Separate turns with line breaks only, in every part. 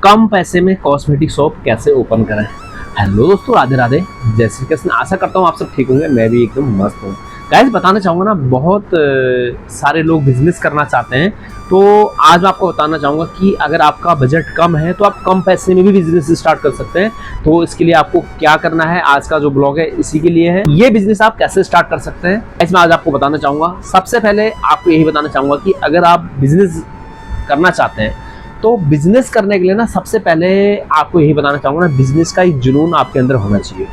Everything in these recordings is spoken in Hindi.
कम पैसे में कॉस्मेटिक शॉप कैसे ओपन करें। हेलो दोस्तों, राधे राधे, जय श्री कृष्ण। आशा करता हूँ आप सब ठीक होंगे, मैं भी एकदम मस्त हूँ। गाइस बताना चाहूँगा ना, बहुत सारे लोग बिजनेस करना चाहते हैं, तो आज मैं आपको बताना चाहूँगा कि अगर आपका बजट कम है तो आप कम पैसे में भी बिजनेस स्टार्ट कर सकते हैं। तो इसके लिए आपको क्या करना है, आज का जो ब्लॉग है इसी के लिए है। ये बिजनेस आप कैसे स्टार्ट कर सकते हैं इसमें आज आपको बताना चाहूँगा। सबसे पहले आपको यही बताना चाहूँगा कि अगर आप बिजनेस करना चाहते हैं तो बिजनेस करने के लिए ना सबसे पहले आपको यही बताना चाहूँगा ना, बिजनेस का एक जुनून आपके अंदर होना चाहिए।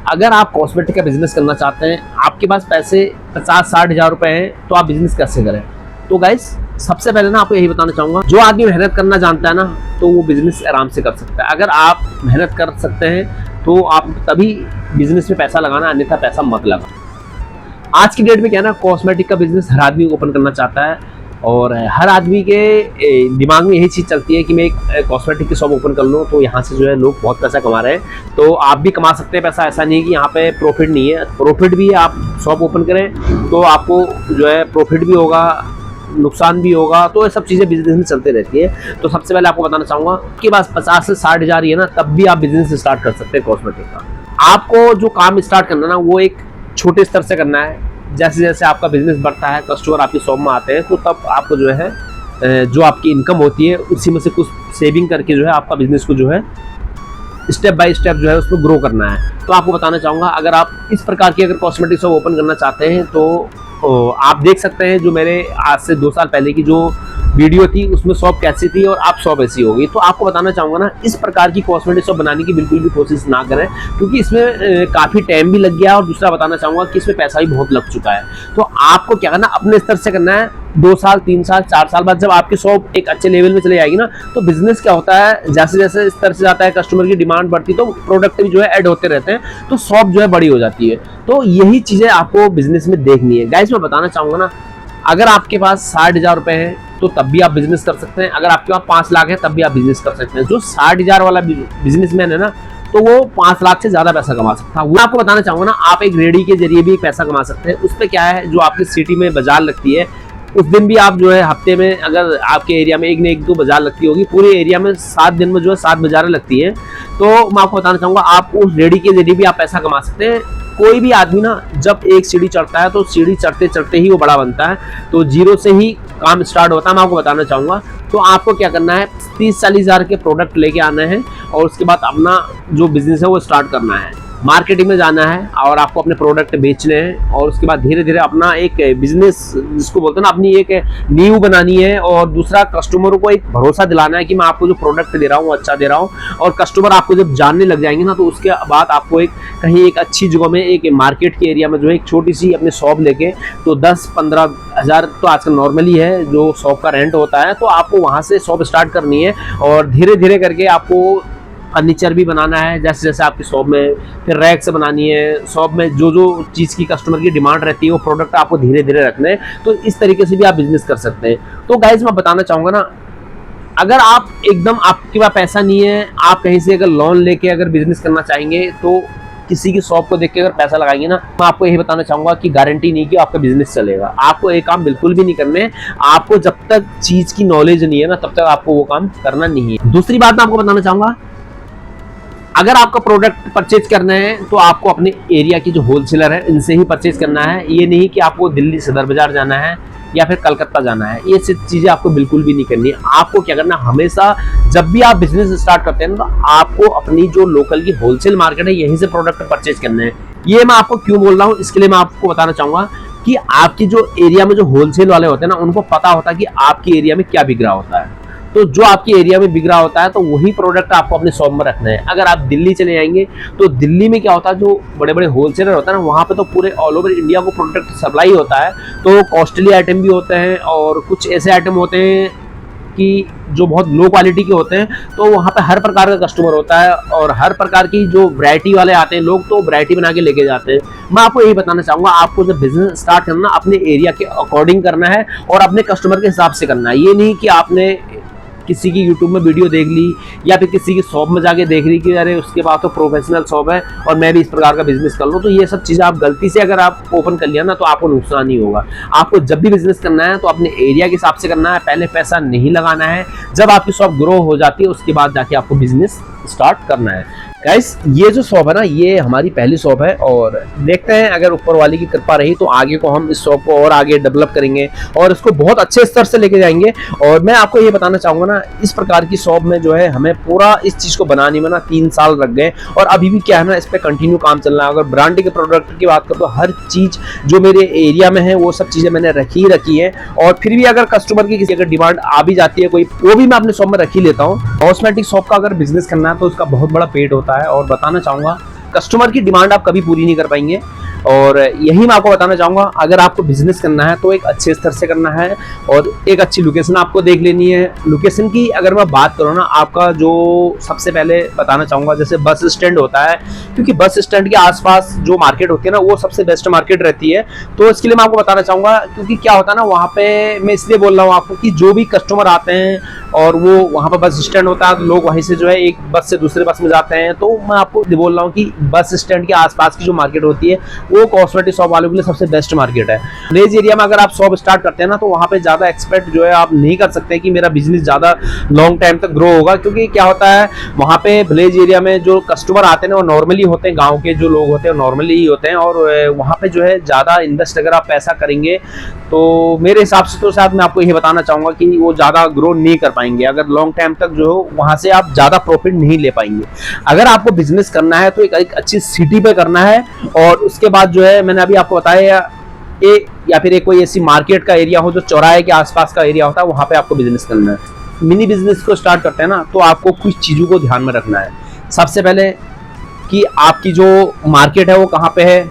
अगर आप कॉस्मेटिक का बिजनेस करना चाहते हैं, आपके पास पैसे 50-60 हज़ार रुपए हैं, तो आप बिजनेस कैसे करें। तो गाइस सबसे पहले ना आपको यही बताना चाहूँगा, जो आदमी मेहनत करना जानता है ना, तो वो बिजनेस आराम से कर सकता है। अगर आप मेहनत कर सकते हैं तो आप तभी बिजनेस में पैसा लगाना, अन्यथा पैसा मत लगाना। आज की डेट में क्या है ना, कॉस्मेटिक का बिजनेस हर आदमी ओपन करना चाहता है और हर आदमी के दिमाग में यही चीज़ चलती है कि मैं एक कॉस्मेटिक की शॉप ओपन कर लूँ तो यहाँ से जो है लोग बहुत पैसा कमा रहे हैं। तो आप भी कमा सकते हैं पैसा, ऐसा नहीं है कि यहाँ पे प्रॉफिट नहीं है, प्रॉफिट भी है। आप शॉप ओपन करें तो आपको जो है प्रॉफिट भी होगा, नुकसान भी होगा, तो ये सब चीज़ें बिजनेस में चलते रहती है। तो सबसे पहले आपको बताना चाहूँगा कि पास 50 से 60 हज़ार ही है ना, तब भी आप बिजनेस स्टार्ट कर सकते हैं कॉस्मेटिक का। आपको जो काम स्टार्ट करना ना, वो एक छोटे स्तर से करना है। जैसे जैसे आपका बिजनेस बढ़ता है, कस्टमर आपकी शॉप में आते हैं, तो तब आपको जो है जो आपकी इनकम होती है उसी में से कुछ सेविंग करके जो है आपका बिजनेस को जो है स्टेप बाय स्टेप जो है उसको ग्रो करना है। तो आपको बताना चाहूँगा, अगर आप इस प्रकार की अगर कॉस्मेटिक शॉप ओपन करना चाहते हैं तो आप देख सकते हैं जो मेरे आज से 2 साल पहले की जो वीडियो थी उसमें शॉप कैसी थी और आप शॉप ऐसी होगी। तो आपको बताना चाहूँगा ना, इस प्रकार की कॉस्मेटिक शॉप बनाने की बिल्कुल भी कोशिश ना करें, क्योंकि इसमें काफ़ी टाइम भी लग गया और दूसरा बताना चाहूँगा कि इसमें पैसा भी बहुत लग चुका है। तो आपको क्या करना, अपने स्तर से करना है। 2 साल 3 साल 4 साल बाद जब आपकी शॉप एक अच्छे लेवल में चली जाएगी ना, तो बिजनेस क्या होता है, जैसे जैसे स्तर से जाता है, कस्टमर की डिमांड बढ़ती है, तो प्रोडक्ट भी जो है ऐड होते रहते हैं, तो शॉप जो है बड़ी हो जाती है। तो यही चीज़ें आपको बिजनेस में देखनी है। गाइस मैं बताना चाहूँगा ना, अगर आपके पास 60 हज़ार रुपए हैं तो तब भी आप बिजनेस कर सकते हैं। अगर आपके पास 5 लाख है तब भी आप बिजनेस कर सकते हैं। जो 60 हज़ार वाला बिजनेसमैन है ना, तो वो 5 लाख से ज़्यादा पैसा कमा सकता है। वो आपको बताना चाहूँगा ना, आप एक रेडी के जरिए भी पैसा कमा सकते हैं। उस पर क्या है, जो आपकी सिटी में बाजार लगती है, उस दिन भी आप जो है हफ्ते में, अगर आपके एरिया में एक न एक 2 बाजार लगती होगी, पूरे एरिया में 7 दिन में जो है 7 बाजारें लगती हैं, तो मैं आपको बताना चाहूँगा आप उस रेडी के जरिए भी आप पैसा कमा सकते हैं। कोई भी आदमी ना जब एक सीढ़ी चढ़ता है तो सीढ़ी चढ़ते चढ़ते ही वो बड़ा बनता है, तो जीरो से ही काम स्टार्ट होता है। मैं आपको बताना चाहूँगा, तो आपको क्या करना है, 30-40 हज़ार के प्रोडक्ट लेके आना है और उसके बाद अपना जो बिजनेस है वो स्टार्ट करना है। मार्केटिंग में जाना है और आपको अपने प्रोडक्ट बेचने हैं और उसके बाद धीरे धीरे अपना एक बिजनेस, जिसको बोलते हैं ना, अपनी एक नींव बनानी है। और दूसरा, कस्टमरों को एक भरोसा दिलाना है कि मैं आपको जो प्रोडक्ट दे रहा हूँ अच्छा दे रहा हूँ। और कस्टमर आपको जब जानने लग जाएंगे ना, तो उसके बाद आपको एक कहीं एक अच्छी जगह में, एक मार्केट के एरिया में जो है एक छोटी सी अपनी शॉप लेके, तो 10-15 हज़ार तो आजकल नॉर्मली है जो शॉप का रेंट होता है, तो आपको वहाँ से शॉप स्टार्ट करनी है। और धीरे धीरे करके आपको फर्नीचर भी बनाना है, जैसे जैसे आपकी शॉप में, फिर रैक से बनानी है। शॉप में जो जो चीज़ की कस्टमर की डिमांड रहती है वो प्रोडक्ट आपको धीरे धीरे रखने हैं। तो इस तरीके से भी आप बिजनेस कर सकते हैं। तो गाइज मैं बताना चाहूँगा ना, अगर आप एकदम आपके पास पैसा नहीं है, आप कहीं से अगर लोन लेके अगर बिजनेस करना चाहेंगे, तो किसी की शॉप को देख के अगर पैसा लगाएंगे ना, मैं आपको यही बताना चाहूँगा कि गारंटी नहीं कि आपका बिजनेस चलेगा। आपको ये काम बिल्कुल भी नहीं करने। आपको जब तक चीज़ की नॉलेज नहीं है ना, तब तक आपको वो काम करना नहीं है। दूसरी बात मैं आपको बताना चाहूँगा, अगर आपका प्रोडक्ट परचेज करना है तो आपको अपने एरिया की जो होलसेलर है इनसे ही परचेज करना है। ये नहीं कि आपको दिल्ली सदर बाजार जाना है या फिर कलकत्ता जाना है, ये सब चीज़ें आपको बिल्कुल भी नहीं करनी है। आपको क्या करना, हमेशा जब भी आप बिजनेस स्टार्ट करते हैं ना, तो आपको अपनी जो लोकल की होलसेल मार्केट है यहीं से प्रोडक्ट परचेज करने हैं। ये मैं आपको क्यों बोल रहा हूँ, इसके लिए मैं आपको बताना चाहूँगा कि आपकी जो एरिया में जो होलसेल वाले होते हैं ना, उनको पता होता है कि आपकी एरिया में क्या बिक रहा होता है। तो जो आपकी एरिया में बिक रहा होता है, तो वही प्रोडक्ट आपको अपने शॉप में रखना है। अगर आप दिल्ली चले जाएंगे तो दिल्ली में क्या होता है, जो बड़े बड़े होलसेलर होता है ना, वहाँ पे तो पूरे ऑल ओवर इंडिया को प्रोडक्ट सप्लाई होता है। तो कॉस्टली आइटम भी होते हैं और कुछ ऐसे आइटम होते हैं कि जो बहुत लो क्वालिटी के होते हैं। तो वहाँ पे हर प्रकार का कस्टमर होता है और हर प्रकार की जो वैरायटी वाले आते हैं लोग, तो वैरायटी बना के लेके जाते हैं। मैं आपको यही बताना चाहूँगा, आपको जब बिजनेस स्टार्ट करना, अपने एरिया के अकॉर्डिंग करना है और अपने कस्टमर के हिसाब से करना है। ये नहीं कि आपने किसी की यूट्यूब में वीडियो देख ली या फिर किसी की शॉप में जाके देख ली कि अरे उसके पास तो प्रोफेशनल शॉप है और मैं भी इस प्रकार का बिजनेस कर लूँ, तो ये सब चीज़ें आप गलती से अगर आप ओपन कर लिया ना तो आपको नुकसान ही होगा। आपको जब भी बिजनेस करना है तो अपने एरिया के हिसाब से करना है, पहले पैसा नहीं लगाना है। जब आपकी शॉप ग्रो हो जाती है उसके बाद जाके आपको बिजनेस स्टार्ट करना है। गाइस ये जो शॉप है ना, ये हमारी पहली शॉप है और देखते हैं अगर ऊपर वाले की कृपा रही तो आगे को हम इस शॉप को और आगे डेवलप करेंगे और इसको बहुत अच्छे स्तर से लेके जाएंगे। और मैं आपको ये बताना चाहूंगा ना, इस प्रकार की शॉप में जो है हमें पूरा इस चीज को बनाने में ना 3 साल लग गए और अभी भी क्या है ना, इस पे कंटिन्यू काम चल रहा है। अगर ब्रांड के प्रोडक्ट की बात करूँ तो हर चीज जो मेरे एरिया में है वो सब चीजें मैंने रखी है और फिर भी अगर कस्टमर की किसी अगर डिमांड आ भी जाती है कोई, वो भी मैं अपने शॉप में रख ही लेता हूँ। कॉस्मेटिक शॉप का अगर बिजनेस करना है तो उसका बहुत बड़ा पेट होता है और बताना चाहूंगा कस्टमर की डिमांड आप कभी पूरी नहीं कर पाएंगे। और यही मैं आपको बताना चाहूंगा, अगर आपको बिजनेस करना है तो एक अच्छे स्तर से करना है और एक अच्छी लोकेशन आपको देख लेनी है। लोकेशन की अगर मैं बात करूँ ना, आपका जो सबसे पहले बताना चाहूंगा जैसे बस स्टैंड होता है, क्योंकि बस स्टैंड के आसपास जो मार्केट होती है ना वो सबसे बेस्ट मार्केट रहती है। तो इसके लिए मैं आपको बताना चाहूंगा, क्योंकि क्या होता है ना वहाँ पे, मैं इसलिए बोल रहा हूँ आपको कि जो भी कस्टमर आते हैं और वो वहाँ पर बस स्टैंड होता है तो लोग वहीं से जो है एक बस से दूसरे बस में जाते हैं। तो मैं आपको बोल रहा हूँ कि बस स्टैंड के आसपास की जो मार्केट होती है वो कॉस्मेटिक शॉप वालों के लिए सबसे बेस्ट मार्केट है। विलेज एरिया में अगर आप शॉप स्टार्ट करते हैं ना तो वहाँ पे ज़्यादा एक्सपेक्ट जो है आप नहीं कर सकते कि मेरा बिजनेस ज़्यादा लॉन्ग टाइम तक ग्रो होगा, क्योंकि क्या होता है वहाँ पे विलेज एरिया में जो कस्टमर आते हैं वो नॉर्मली होते हैं, गाँव के जो लोग होते हैं नॉर्मली ही होते हैं और वहाँ पे जो है ज़्यादा इन्वेस्ट अगर आप पैसा करेंगे तो मेरे हिसाब से तो शायद मैं आपको ये बताना चाहूँगा कि वो ज़्यादा ग्रो नहीं कर पाएंगे। अगर लॉन्ग टाइम तक जो वहाँ से आप ज़्यादा प्रॉफिट नहीं ले पाएंगे। अगर आपको बिजनेस करना है तो एक अच्छी सिटी पे करना है और उसके बाद जो है मैंने अभी आपको बताया या फिर एक कोई ऐसी मार्केट का एरिया हो जो चौराहे के आसपास का एरिया होता है, वहाँ पे आपको बिजनेस करना है। मिनी बिजनेस को स्टार्ट करते हैं ना तो आपको कुछ चीज़ों को ध्यान में रखना है। सबसे पहले कि आपकी जो मार्केट है वो कहाँ पे है,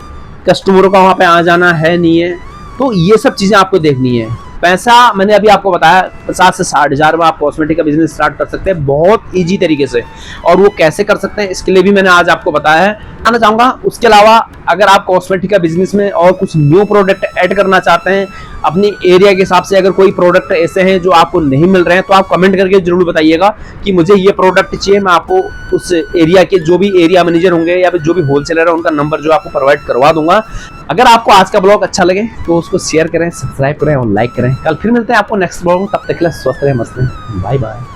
कस्टमरों का वहाँ पे आ जाना है नहीं है, तो ये सब चीज़ें आपको देखनी है। पैसा मैंने अभी आपको बताया 50 से 60 हज़ार में आप कॉस्मेटिक का बिजनेस स्टार्ट कर सकते हैं बहुत इजी तरीके से। और वो कैसे कर सकते हैं इसके लिए भी मैंने आज आपको बताया है, बताना चाहूँगा। उसके अलावा अगर आप कॉस्मेटिक का बिजनेस में और कुछ न्यू प्रोडक्ट ऐड करना चाहते हैं अपनी एरिया के हिसाब से, अगर कोई प्रोडक्ट ऐसे हैं जो आपको नहीं मिल रहे हैं तो आप कमेंट करके जरूर बताइएगा कि मुझे ये प्रोडक्ट चाहिए। मैं आपको उस एरिया के जो भी एरिया मैनेजर होंगे या फिर जो भी होलसेलर है उनका नंबर जो आपको प्रोवाइड करवा दूंगा। अगर आपको आज का ब्लॉग अच्छा लगे तो उसको शेयर करें, सब्सक्राइब करें और लाइक करें। कल फिर मिलते हैं आपको नेक्स्ट ब्लॉग में, तब तक के लिए स्वस्थ रहें, मस्त रहें, बाय बाय।